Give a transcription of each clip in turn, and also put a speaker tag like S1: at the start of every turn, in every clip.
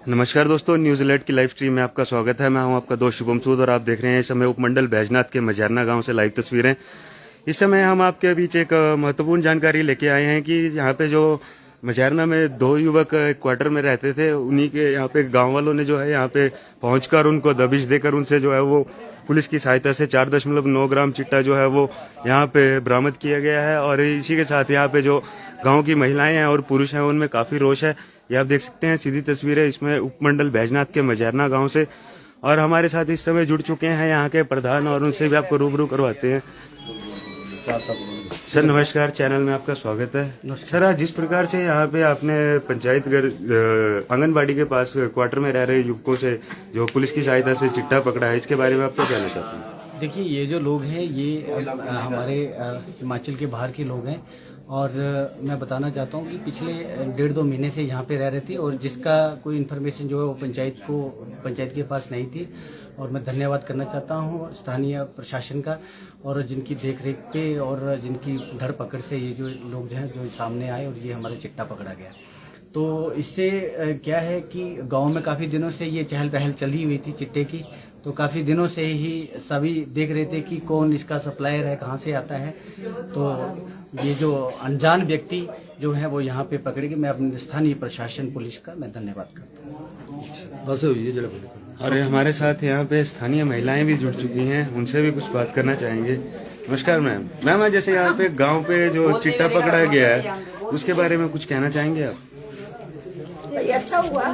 S1: नमस्कार दोस्तों, news alert की लाइव स्ट्रीम में आपका स्वागत है। मैं हूं आपका दोस्त शुभम सूद और आप देख रहे हैं इस समय उपमंडल बैजनाथ के मझारना गांव से लाइव तस्वीरें। इस समय हम आपके बीच एक महत्वपूर्ण जानकारी लेके आए हैं कि यहाँ पे जो मझारना में दो युवक क्वार्टर में रहते थे, उन्हीं के यहाँ पे गाँव वालों ने जो है यहाँ पे पहुंचकर उनको दबिश देकर उनसे जो है वो पुलिस की सहायता से 4.9 ग्राम चिट्टा जो है वो यहाँ पे बरामद किया गया है। और इसी के साथ यहाँ पे जो गांव की महिलाएं हैं और पुरुष हैं उनमें काफी रोष है। ये आप देख सकते हैं सीधी तस्वीरें इसमें उपमंडल बैजनाथ के मझारना गांव से। और हमारे साथ इस समय जुड़ चुके हैं यहाँ के प्रधान और उनसे भी आपको रूबरू करवाते हैं। सर नमस्कार, चैनल में आपका स्वागत है। सर आज जिस प्रकार से यहाँ पे आपने पंचायत घर आंगनबाड़ी के पास क्वार्टर में रह रहे युवकों से जो पुलिस की सहायता से चिट्टा पकड़ा है, इसके बारे में आप क्या कहना चाहते हैं?
S2: देखिए, ये जो लोग हैं ये हमारे हिमाचल के बाहर के लोग हैं और मैं बताना चाहता हूँ कि पिछले 1.5-2 महीने से यहाँ पे रह रहे थे और जिसका कोई इन्फॉर्मेशन जो है वो पंचायत के पास नहीं थी। और मैं धन्यवाद करना चाहता हूँ स्थानीय प्रशासन का और जिनकी देखरेख पे और जिनकी धरपकड़ से ये जो लोग जो हैं जो सामने आए और ये हमारा चिट्टा पकड़ा गया। तो इससे क्या है कि गाँव में काफ़ी दिनों से ये चहल पहल चली हुई थी चिट्टे की। तो काफ़ी दिनों से ही सभी देख रहे थे कि कौन इसका सप्लायर है, कहाँ से आता है। तो ये जो अनजान व्यक्ति जो है वो यहाँ पे पकड़े गए। मैं अपने स्थानीय प्रशासन पुलिस का मैं धन्यवाद करता हूँ।
S1: और हमारे साथ यहाँ पे स्थानीय महिलाएं भी जुड़ चुकी हैं, उनसे भी कुछ बात करना चाहेंगे। नमस्कार मैम। मैम जैसे यहाँ पे गांव पे जो चिट्टा पकड़ा गया है उसके बारे में कुछ कहना चाहेंगे आप?
S3: अच्छा हुआ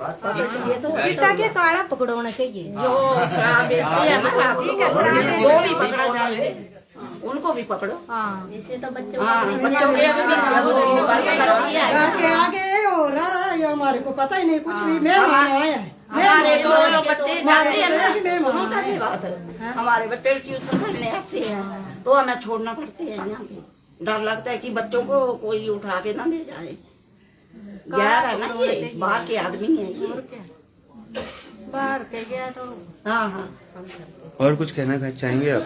S3: ये तो
S4: चिट्टा के काड़ा पकड़वाना चाहिए।
S3: जो शराब बेचते हैं ना, ठीक है, शराब वो भी पकड़ा जाएंगे, उनको भी पकड़ो।
S4: हाँ, इससे तो बच्चों
S3: बच्चों के
S5: आगे हो रहा है, हमारे को पता ही नहीं कुछ भी। मैं आया
S3: हमारे तो बच्चे जाते हैं ना, सुनो कैसी बात है, हमारे बच्चे ट्यूशन पढ़ने आते हैं तो हमें छोड़ना पड़ते हैं यहाँ पे। डर लगता है कि बच्चों को कोई उठा के ना ले जाए। गैर है ना, ये बाहर के आदमी है ये।
S4: बाहर के गया तो
S3: हाँ।
S1: और कुछ कहना चाहेंगे आप?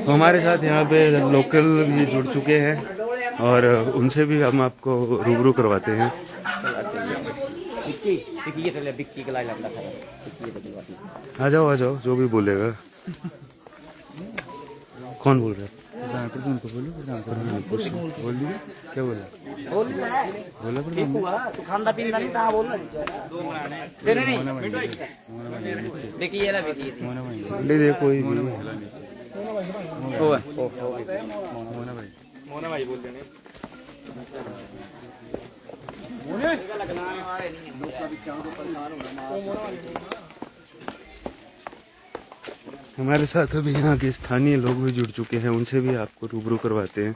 S1: तो हमारे साथ यहाँ पे लोकल भी जुड़ चुके हैं और उनसे भी हम आपको रूबरू करवाते हैं। आ जाओ जो भी बोलेगा। कौन बोल रहा है? बोलिए, क्या बोला?
S2: तो खानदा पींदा नहीं था बोलना देखिए ना
S1: ले दे कोई भी।
S2: मोना भाई बोल देने
S1: हमारे साथ अभी यहाँ के स्थानीय लोग भी जुड़ चुके हैं, उनसे भी आपको रूबरू करवाते हैं।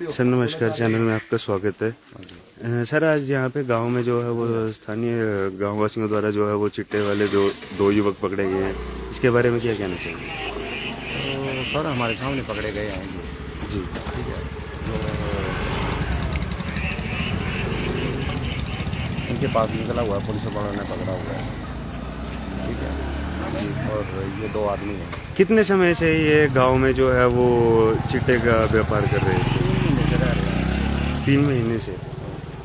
S1: सर नमस्कार, चैनल में आपका स्वागत है। सर आज यहाँ पे गांव में जो है वो स्थानीय गांव वासियों द्वारा जो है वो चिट्टे वाले दो युवक पकड़े गए हैं, इसके बारे में क्या कहना चाहिए?
S6: तो सर हमारे सामने पकड़े गए हैं
S1: जी,
S6: ठीक है। इनके पास निकला हुआ है, पुलिस वालों ने पकड़ा हुआ है, ठीक है जी। और ये 2 आदमी हैं।
S1: कितने समय से ये गांव में जो है वो चिट्टे का व्यापार कर रहे थे?
S6: 3 महीने से रह रहे हैं।
S1: 3 महीने से।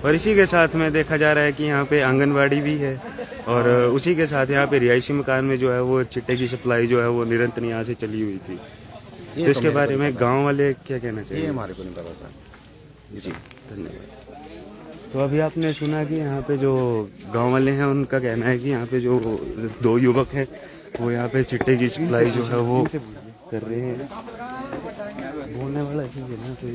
S1: और इसी के साथ में देखा जा रहा है कि यहाँ पे आंगनबाड़ी भी है और उसी के साथ यहाँ पे रिहायशी मकान में जो है वो चिट्टे की सप्लाई जो है वो निरंतर यहाँ से चली हुई थी। तो इसके बारे में गाँव वाले क्या कहना चाहिए?
S6: ये हमारे को नहीं पता सर।
S1: जी धन्यवाद। तो अभी आपने सुना कि यहाँ पे जो गांव वाले हैं उनका कहना है कि यहाँ पे जो 2 युवक हैं वो यहाँ पे चिट्टे की सप्लाई जो है वो कर रहे हैं। करने वाला चाहिए ना कोई।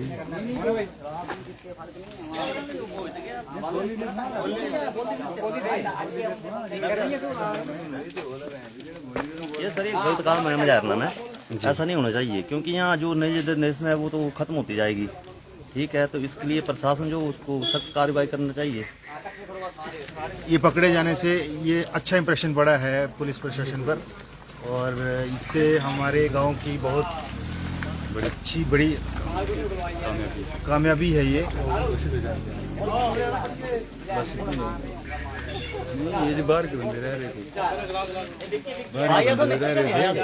S7: ये सर एक गलत काम है मजारना में, ऐसा नहीं होना चाहिए क्योंकि यहाँ जो नई जनरेशन है वो तो खत्म होती जाएगी। ठीक है, तो इसके लिए प्रशासन जो उसको सख्त कार्रवाई करना चाहिए।
S8: ये पकड़े जाने से ये अच्छा इंप्रेशन पड़ा है पुलिस प्रशासन पर, और इससे हमारे गांव की बहुत अच्छी बड़ी कामयाबी है ये। बस
S6: ये जो बाहर के बंदे रह रहे थे, बाहर के बंदे रह रहे थे,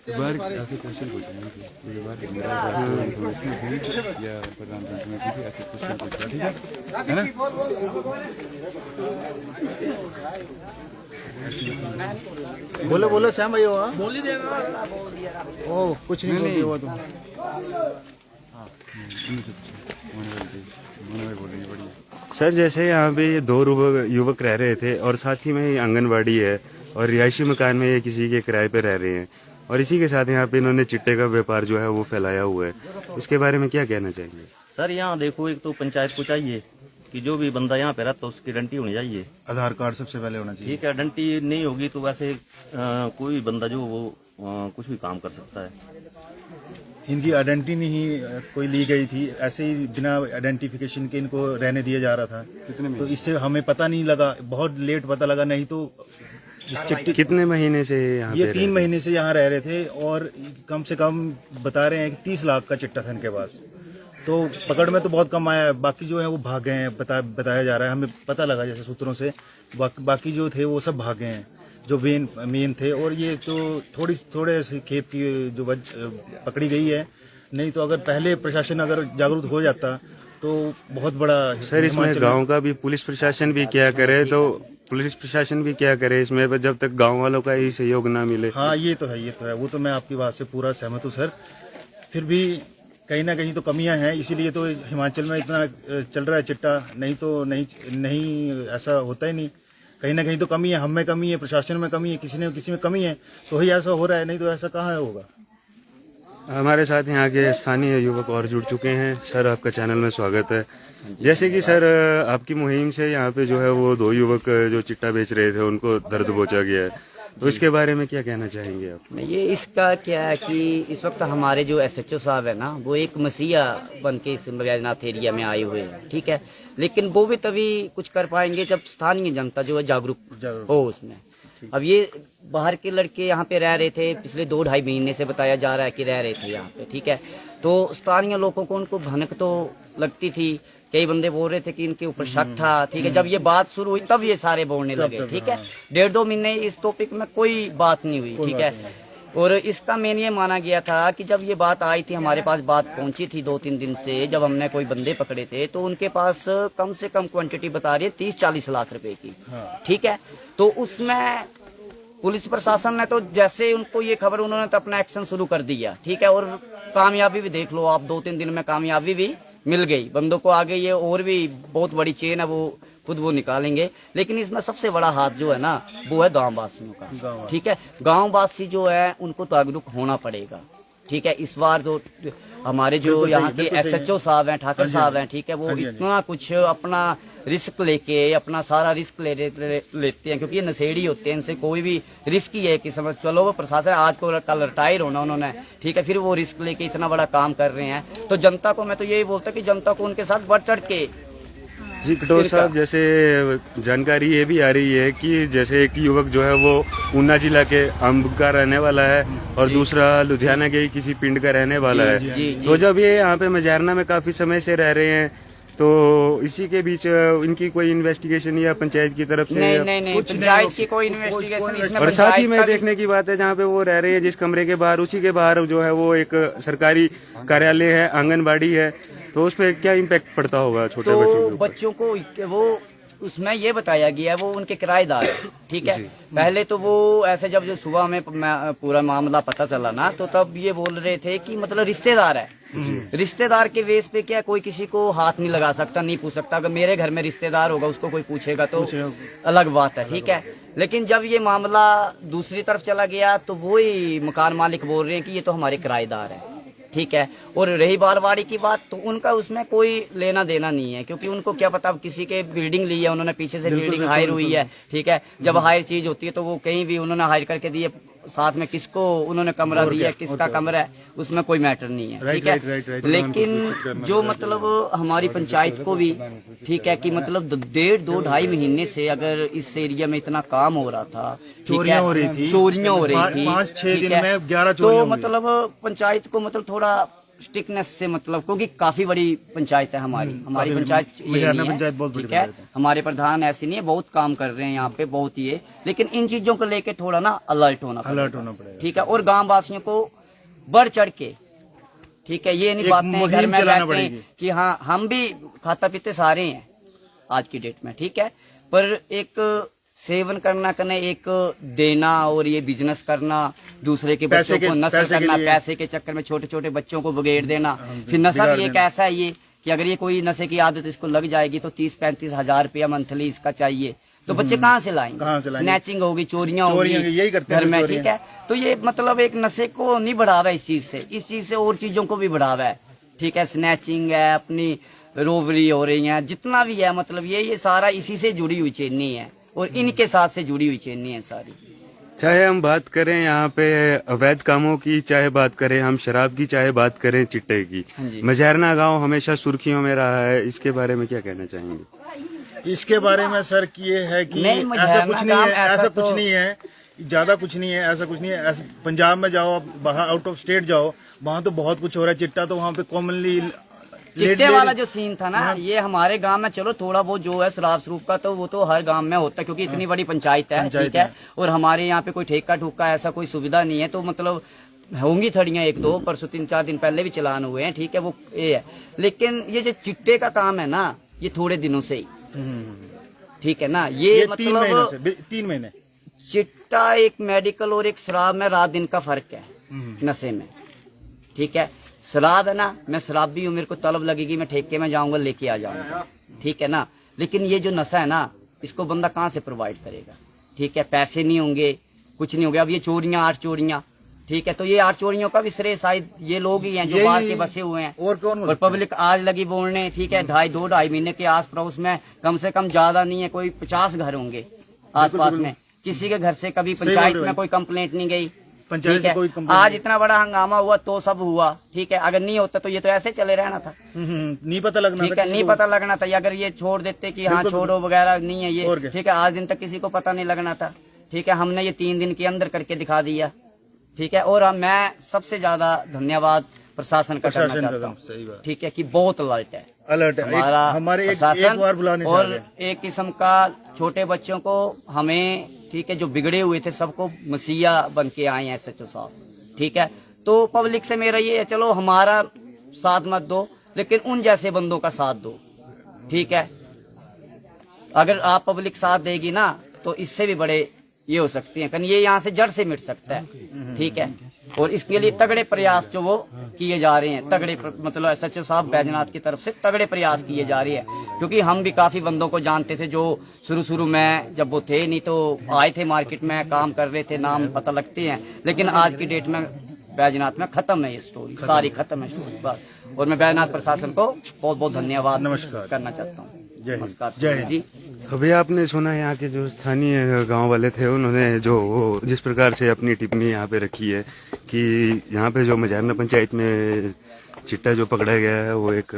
S6: बाहर ऐसे क्वेश्चन पूछे ये बाहर के बंदे या प्रधानमंत्री में सीधे ऐसे क्वेश्चन पूछा। ठीक है ना?
S8: बोलो बोलो श्याम भाई, हो बोल ही देगा। ओ कुछ नहीं बोल दिया तुम।
S1: सर जैसे यहाँ पे ये 2 युवक रह रहे थे और साथ ही में ये आंगनबाड़ी है और रिहायशी मकान में ये किसी के किराए पे रह रहे हैं, और इसी के साथ यहाँ पे इन्होंने चिट्टे का व्यापार जो है वो फैलाया हुआ है, इसके बारे में क्या कहना चाहेंगे?
S7: सर यहाँ देखो, एक तो पंचायत को चाहिए कि जो भी बंदा यहाँ पे रहता है उसकी आइडेंटिटी होनी चाहिए।
S8: आधार कार्ड सबसे पहले होना चाहिए।
S7: ठीक है, आइडेंटिटी नहीं होगी तो वैसे कोई भी बंदा जो वो कुछ भी काम कर सकता है।
S8: इनकी आइडेंटिटी नहीं कोई ली गई थी, ऐसे ही बिना आइडेंटिफिकेशन के इनको रहने दिया जा रहा था। तो इससे हमें पता नहीं लगा, बहुत लेट पता लगा, नहीं तो चिट्ठी।
S1: कितने महीने से यहाँ
S8: ये
S1: पे
S8: 3 महीने से यहाँ रह रहे थे और कम से कम बता रहे हैं कि 30 लाख का चिट्टा था इनके पास। तो पकड़ में तो बहुत कम आया है, बाकी जो है वो भाग गए हैं, बताया जा रहा है, हमें पता लगा जैसे सूत्रों से। बाकी जो थे वो सब भाग गए हैं जो मेन थे, और ये तो थोड़े से खेप की जो पकड़ी गई है। नहीं तो अगर पहले प्रशासन अगर जागरूक हो जाता तो बहुत बड़ा।
S1: सर इसमें गांव का भी पुलिस प्रशासन भी क्या करे, तो पुलिस प्रशासन भी क्या करे इसमें, जब तक गांव वालों का ही सहयोग ना मिले।
S8: हाँ ये तो है, वो तो मैं आपकी बात से पूरा सहमत हूँ सर। फिर भी कहीं ना कहीं तो कमियां हैं, इसीलिए तो हिमाचल में इतना चल रहा है चिट्टा, नहीं तो नहीं ऐसा होता ही नहीं। कहीं ना कहीं तो कमी है, हम में कमी है, प्रशासन में कमी है, किसी में कमी है, तो ही ऐसा हो रहा है, नहीं तो ऐसा कहाँ होगा।
S1: हमारे साथ यहाँ के स्थानीय युवक और जुड़ चुके हैं। सर आपका चैनल में स्वागत है। जैसे कि सर आपकी मुहिम से यहाँ पे जो है वो 2 युवक जो चिट्टा बेच रहे थे उनको दर्द पहुँचा गया है, तो इसके बारे में क्या कहना चाहेंगे आप?
S9: ये इसका क्या है कि इस वक्त हमारे जो SHO साहब है ना, वो एक मसीहा बन के इस बैजनाथ एरिया में आए हुए हैं। ठीक है, लेकिन वो भी तभी कुछ कर पाएंगे जब स्थानीय जनता जो है जागरूक हो उसमें। अब ये बाहर के लड़के यहाँ पे रह रहे थे, पिछले 2-2.5 महीने से बताया जा रहा है कि रह रहे थे यहाँ पे। ठीक है, तो स्थानीय लोगों को उनको भनक तो लगती थी, कई बंदे बोल रहे थे कि इनके ऊपर शक था। ठीक है, जब ये बात शुरू हुई तब ये सारे बोलने लगे। ठीक है, 1.5-2 महीने इस टॉपिक में कोई बात नहीं हुई। ठीक है, और इसका मेन ये माना गया था कि जब ये बात आई थी, हमारे पास बात पहुंची थी 2-3 दिन से, जब हमने कोई बंदे पकड़े थे तो उनके पास कम से कम क्वांटिटी बता रही है 30-40 लाख रुपए की। ठीक है, तो उसमें पुलिस प्रशासन ने तो जैसे उनको ये खबर, उन्होंने तो अपना एक्शन शुरू कर दिया। ठीक है, और कामयाबी भी देख लो आप, 2-3 दिन में कामयाबी भी मिल गई, बंदों को आगे ये और भी बहुत बड़ी चेन है वो खुद वो निकालेंगे। लेकिन इसमें सबसे बड़ा हाथ जो है ना वो है गांव वासियों का। ठीक है, गांव वासी जो है उनको जागरूक होना पड़ेगा। ठीक है, इस बार जो हमारे जो यहाँ के SHO साहब हैं, ठाकर साहब हैं, ठीक है, वो इतना कुछ अपना रिस्क लेके अपना सारा रिस्क लेते हैं, क्योंकि ये नशेड़ी होते हैं, इनसे कोई भी रिस्क ही है कि समझ चलो वो प्रशासन आज को कल रिटायर होना उन्होंने। ठीक है, फिर वो रिस्क लेके इतना बड़ा काम कर रहे हैं, तो जनता को मैं तो यही बोलता कि जनता को उनके साथ बढ़ चढ़ के।
S1: जी कटोर साहब, जैसे जानकारी ये भी आ रही है कि जैसे एक युवक जो है वो ऊना जिला के अंब का रहने वाला है और दूसरा लुधियाना के किसी पिंड का रहने वाला है। तो जब ये यहाँ पे मजारना में काफी समय से रह रहे हैं, तो इसी के बीच इनकी कोई इन्वेस्टिगेशन या पंचायत की तरफ से?
S9: नहीं, पंचायत की कोई इन्वेस्टिगेशन।
S1: और साथ ही में देखने की बात है, जहाँ पे वो रह रहे हैं जिस कमरे के बाहर, उसी के बाहर जो है वो एक सरकारी कार्यालय है, आंगनबाड़ी है, तो उस पर क्या इम्पैक्ट पड़ता होगा छोटे
S9: बच्चों को? वो उसमें ये बताया गया है वो उनके किराएदार है। ठीक है, पहले तो वो ऐसे जब जो सुबह में पूरा मामला पता चला ना, तो तब ये बोल रहे थे कि मतलब रिश्तेदार है, रिश्तेदार के वेस पे क्या कोई किसी को हाथ नहीं लगा सकता, नहीं पूछ सकता। अगर मेरे घर में रिश्तेदार होगा उसको कोई पूछेगा तो अलग बात है। ठीक है, लेकिन जब ये मामला दूसरी तरफ चला गया तो वही मकान मालिक बोल रहे हैं कि ये तो हमारे किराएदार है। ठीक है। और रही बालवाड़ी की बात, तो उनका उसमें कोई लेना देना नहीं है, क्योंकि उनको क्या पता किसी के बिल्डिंग ली है उन्होंने, पीछे से बिल्डिंग हायर हुई है, ठीक है। जब हायर चीज होती है तो वो कहीं भी उन्होंने हायर करके दी है, साथ में किसको उन्होंने कमरा दिया है, किसका कमरा है, उसमें कोई मैटर नहीं है, ठीक है। लेकिन जो मतलब हमारी पंचायत को भी, ठीक है, कि मतलब 1.5-2 महीने से अगर इस एरिया में इतना काम हो रहा था,
S8: चोरियां हो रही थी, 5-6 दिन में 11 चोरियां
S9: तो मतलब पंचायत को मतलब थोड़ा स्टिकनेस से, मतलब क्योंकि काफी बड़ी पंचायत है हमारी पंचायत ये नहीं है, ठीक है। हमारे प्रधान ऐसे नहीं है, बहुत काम कर रहे हैं यहाँ पे, बहुत ही है, लेकिन इन चीजों को लेके थोड़ा ना अलर्ट होना पड़ेगा, ठीक है। और गांव वासियों को बढ़ चढ़ के, ठीक है, ये नहीं बातें घर में बैठते हैं कि हाँ हम भी खाता पीते सारे हैं आज की डेट में, ठीक है, पर एक सेवन करना एक देना और ये बिजनेस करना, दूसरे के बच्चों को नशा करना, पैसे के चक्कर में छोटे छोटे बच्चों को बिगेड़ देना। फिर नशा भी एक ऐसा है ये कि अगर ये कोई नशे की आदत इसको लग जाएगी तो 30-35 हजार रुपया मंथली इसका चाहिए, तो बच्चे कहाँ से लाएंगे? स्नैचिंग होगी, चोरियां होगी घर में, ठीक है। तो ये मतलब एक नशे को नहीं बढ़ावा है इस चीज से और चीजों को भी बढ़ावा है, ठीक है। स्नैचिंग है, अपनी रोबरी हो रही है, जितना भी है, मतलब ये सारा इसी से जुड़ी हुई चेनी है और इनके साथ से जुड़ी हुई चेनी है सारी।
S1: चाहे हम बात करें यहाँ पे अवैध कामों की, चाहे बात करें हम शराब की, चाहे बात करें चिट्टे की, मझैरना गांव हमेशा सुर्खियों में रहा है। इसके बारे में क्या कहना चाहेंगे?
S8: इसके बारे में सर ये है कि ऐसा कुछ नहीं है, ऐसा कुछ नहीं है, ज्यादा कुछ नहीं है, ऐसा कुछ नहीं है। पंजाब में जाओ, आप बाहर आउट ऑफ स्टेट जाओ, वहाँ तो बहुत कुछ हो रहा है। चिट्टा तो वहाँ पे कॉमनली
S9: चिट्टे वाला जो सीन था ना, ये हमारे गांव में चलो थोड़ा बहुत जो है शराब स्वरूप का, तो वो तो हर गांव में होता है, क्योंकि इतनी बड़ी पंचायत है, ठीक है। और हमारे यहाँ पे कोई ठेका ठुका ऐसा कोई सुविधा नहीं है, तो मतलब होंगी थड़ियां 1-2, परसों 3-4 दिन पहले भी चलान हुए हैं, ठीक है, वो ये है। लेकिन ये जो चिट्टे का काम है ना, ये थोड़े दिनों से ही, ठीक है ना, ये मतलब
S8: 3 महीने।
S9: चिट्टा एक मेडिकल और एक शराब में रात दिन का फर्क है नशे में, ठीक है। शराब है ना, मैं शराबी हूँ, मेरे को तलब लगेगी, मैं ठेके में जाऊंगा, लेके आ जाऊंगा, ठीक है ना। लेकिन ये जो नशा है ना, इसको बंदा कहाँ से प्रोवाइड करेगा, ठीक है। पैसे नहीं होंगे, कुछ नहीं होगा। अब ये चोरियां, 8 चोरियां, ठीक है, तो ये 8 चोरियों का भी श्रेय शायद ये लोग ही हैं जो बाहर के बसे हुए हैं,
S8: और कौन?
S9: और पब्लिक आज लगी बोलने, ठीक है। 2.5 महीने के आस पड़ोस में कम से कम ज्यादा नहीं है, कोई 50 घर होंगे आस पास में, किसी के घर से कभी पंचायत में कोई कंप्लेंट नहीं गई, ठीक है। आज इतना बड़ा हंगामा हुआ तो सब हुआ, ठीक है। अगर नहीं होता तो ये तो ऐसे चले रहना था,
S8: नहीं पता लगना,
S9: ठीक है, नहीं पता लगना था। अगर ये छोड़ देते कि हाँ छोड़ो वगैरह, नहीं है ये, ठीक है, आज दिन तक किसी को पता नहीं लगना था, ठीक है। हमने ये 3 दिन के अंदर करके दिखा दिया, ठीक है। और मैं सबसे ज्यादा धन्यवाद प्रशासन का करना चाहता हूँ, ठीक है, कि बहुत अलर्ट है हमारे प्रशासन, और एक किस्म का छोटे बच्चों को हमें, ठीक है, जो बिगड़े हुए थे सबको मसीहा बन के आए हैं SHO साहब, ठीक है। तो पब्लिक से मेरा ये है, चलो हमारा साथ मत दो, लेकिन उन जैसे बंदों का साथ दो, ठीक है। अगर आप पब्लिक साथ देगी ना, तो इससे भी बड़े ये हो सकती हैं, ये यहाँ से जड़ से मिट सकता है, ठीक है। और इसके लिए तगड़े प्रयास जो वो किए जा रहे हैं, तगड़े मतलब SHO साहब बैजनाथ की तरफ से तगड़े प्रयास किए जा रहे हैं, क्योंकि हम भी काफी बंदों को जानते थे जो शुरू में जब वो थे नहीं तो आए थे मार्केट में, काम कर रहे थे, नाम पता लगते हैं, लेकिन आज की डेट में बैजनाथ में खत्म है ये स्टोरी, सारी खत्म है स्टोरी बस। और मैं बैजनाथ प्रशासन को बहुत बहुत धन्यवाद करना चाहता हूँ। नमस्कार जी।
S1: अभी आपने सुना यहाँ के जो स्थानीय गांव वाले थे, उन्होंने जो जिस प्रकार से अपनी टिप्पणी यहाँ पे रखी है कि यहाँ पे जो मझैरना पंचायत में चिट्टा जो पकड़ा गया है वो एक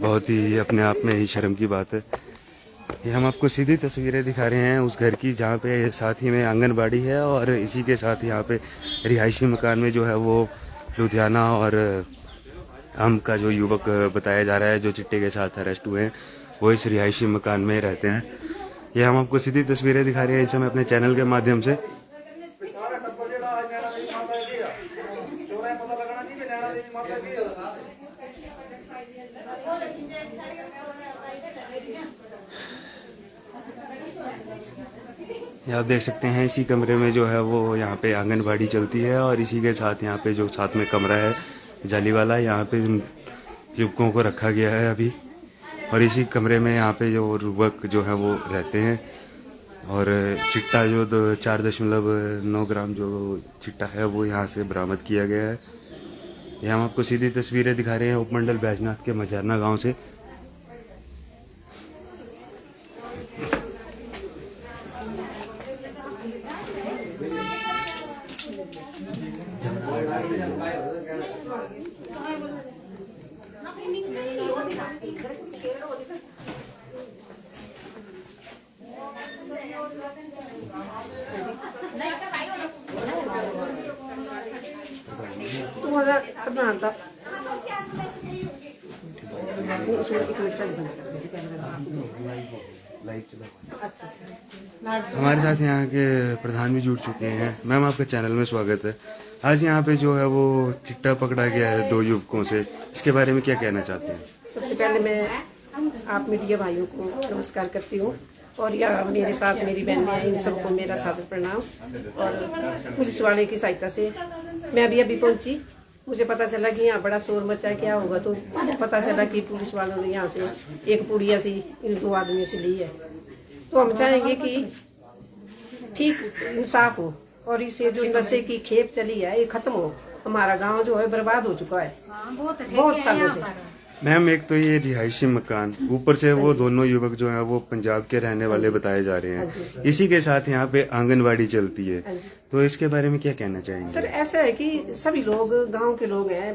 S1: बहुत ही अपने आप में ही शर्म की बात है। ये हम आपको सीधी तस्वीरें दिखा रहे हैं उस घर की जहाँ पे साथ ही में आंगनबाड़ी है और इसी के साथ यहाँ पे रिहायशी मकान में जो है वो लुधियाना और हम का जो युवक बताया जा रहा है जो चिट्टे के साथ अरेस्ट हुए हैं, वो इस रिहायशी मकान में रहते हैं। ये हम आपको सीधी तस्वीरें दिखा रहे हैं इस समय अपने चैनल के माध्यम से। आप देख सकते हैं इसी कमरे में जो है वो यहाँ पे आंगनबाड़ी चलती है और इसी के साथ यहाँ पे जो साथ में कमरा है जाली वाला, यहाँ पे युवकों को रखा गया है अभी, और इसी कमरे में यहाँ पे जो युवक जो है वो रहते हैं। और चिट्टा जो 4.9 ग्राम जो चिट्टा है वो यहाँ से बरामद किया गया है। ये हम आपको सीधी तस्वीरें दिखा रहे हैं उपमंडल बैजनाथ के मझारना गांव से। हमारे साथ यहाँ के प्रधान भी जुड़ चुके हैं। मैम, आपके चैनल में स्वागत है। आज यहाँ पे जो है वो चिट्टा पकड़ा गया है 2 युवकों से, इसके बारे में क्या कहना चाहते हैं?
S5: सबसे पहले मैं आप मीडिया भाइयों को नमस्कार करती हूँ और यह मेरे साथ मेरी बहनें हैं, इन सबको मेरा सादर प्रणाम। और पुलिस वाले की सहायता से मैं अभी पहुंची। मुझे पता चला कि यहाँ बड़ा शोर मचा, क्या होगा, तो पता चला कि पुलिस वालों ने यहाँ से एक पुड़िया सी इन 2 आदमियों से ली है। तो हम चाहेंगे कि ठीक इंसाफ हो और इसे जो नशे की खेप चली है ये खत्म हो। हमारा गांव जो है बर्बाद हो चुका है बहुत सालों से।
S1: मैम, एक तो ये रिहायशी मकान, ऊपर से वो दोनों युवक जो हैं वो पंजाब के रहने वाले बताए जा रहे हैं। इसी के साथ यहाँ पे आंगनवाड़ी चलती है, तो इसके बारे में क्या कहना चाहेंगे?
S5: सर, ऐसा है कि सभी लोग गांव के लोग हैं,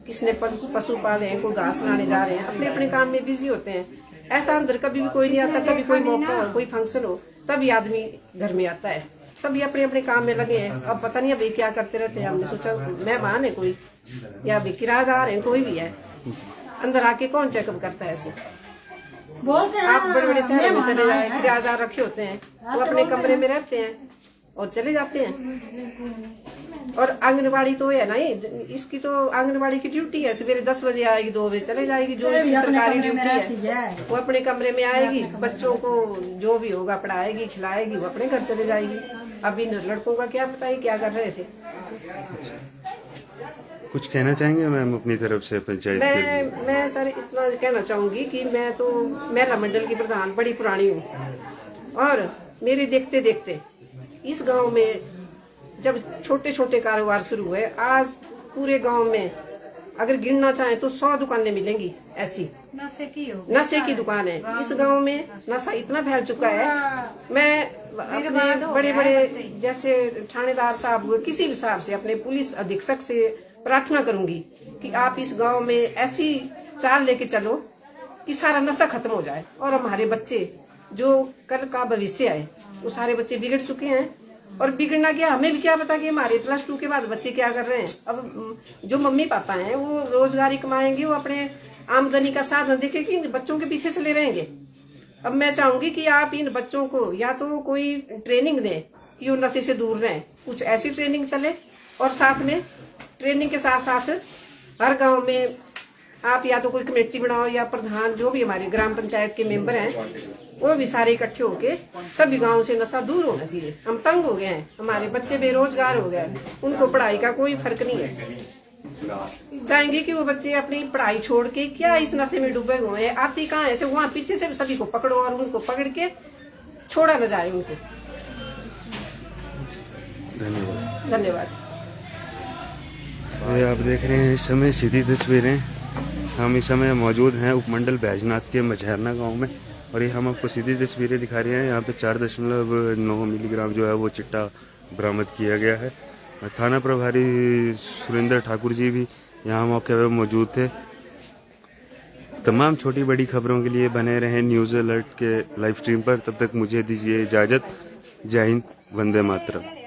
S5: किसने पशु पाले हैं, कोई घास लाने जा रहे हैं, अपने अपने काम में बिजी होते हैं। ऐसा अंदर कभी भी कोई नहीं आता, कभी कोई मौका हो, कोई फंक्शन हो, तभी आदमी घर में आता है। सभी अपने अपने काम में लगे हैं। अब पता नहीं अभी क्या करते रहते हैं। हमने सोचा मेहमान है कोई या अभी किराएदार है, कोई भी है, अंदर आके कौन चेकअप करता है ऐसे? आप बड़े बड़े शहरों में चले जाए, किराएदार रखे होते हैं, वो अपने कमरे में रहते हैं और चले जाते हैं। और आंगनबाड़ी तो है नहीं, इसकी तो आंगनबाड़ी की ड्यूटी है, सवेरे 10 बजे आएगी, 2 बजे चले जाएगी। जो इसकी सरकारी ड्यूटी है वो अपने कमरे में आएगी, बच्चों को जो भी होगा पढ़ाएगी, खिलाएगी, वो अपने घर चले जाएगी। अभी लड़कों का क्या बताइए क्या कर रहे थे।
S1: कुछ कहना चाहेंगे मैम अपनी तरफ से पंचायत के लिए?
S5: मैं सर इतना कहना चाहूंगी कि मैं तो महिला मंडल की प्रधान बड़ी पुरानी हूँ और मेरे देखते देखते इस गांव में जब छोटे छोटे कारोबार शुरू हुए, आज पूरे गांव में अगर गिनना चाहें तो 100 दुकानें मिलेंगी ऐसी नशे की दुकान है। इस गांव में नशा इतना फैल चुका है। मैं अपने बड़े बड़े जैसे थानेदार साहब हुए, किसी भी साहब से, अपने पुलिस अधीक्षक से प्रार्थना करूंगी कि आप इस गांव में ऐसी चाल लेके चलो कि सारा नशा खत्म हो जाए और हमारे बच्चे जो कल का भविष्य है वो सारे बच्चे बिगड़ चुके हैं। और बिगड़ना क्या, हमें भी क्या पता कि हमारे +2 के बाद बच्चे क्या कर रहे हैं। अब जो मम्मी पापा हैं वो रोजगारी कमाएंगे, वो अपने आमदनी का साधन देखे कि बच्चों के पीछे चले रहेंगे। अब मैं चाहूंगी कि आप इन बच्चों को या तो कोई ट्रेनिंग दें कि वो नशे से दूर रहें, कुछ ऐसी ट्रेनिंग चले, और साथ में ट्रेनिंग के साथ साथ हर गांव में आप या तो कोई कमेटी बनाओ या प्रधान, जो भी हमारे ग्राम पंचायत के मेंबर हैं, वो भी सारे इकट्ठे होके सभी गांव से नशा दूर होना चाहिए। हम तंग हो गए हैं, हमारे बच्चे बेरोजगार हो गए, उनको पढ़ाई का कोई फर्क नहीं है। चाहेंगे कि वो बच्चे अपनी पढ़ाई छोड़ के क्या इस नशे में डूबे हुए हैं, आती कहाँ ऐसे वहाँ पीछे से सभी को पकड़ो और उनको पकड़ के छोड़ा न जाए उनको।
S1: धन्यवाद।
S5: धन्यवाद।
S1: ये आप देख रहे हैं इस समय सीधी तस्वीरें। हम इस समय मौजूद हैं उपमंडल बैजनाथ के मझारना गांव में और ये हम आपको सीधी तस्वीरें दिखा रहे हैं। यहाँ पे 4.9 मिलीग्राम जो है वो चिट्टा बरामद किया गया है। थाना प्रभारी सुरेंद्र ठाकुर जी भी यहाँ मौके पर मौजूद थे। तमाम छोटी बड़ी खबरों के लिए बने रहें न्यूज़ अलर्ट के लाइव स्ट्रीम पर। तब तक मुझे दीजिए इजाज़त। जय हिंद, वंदे मातरम।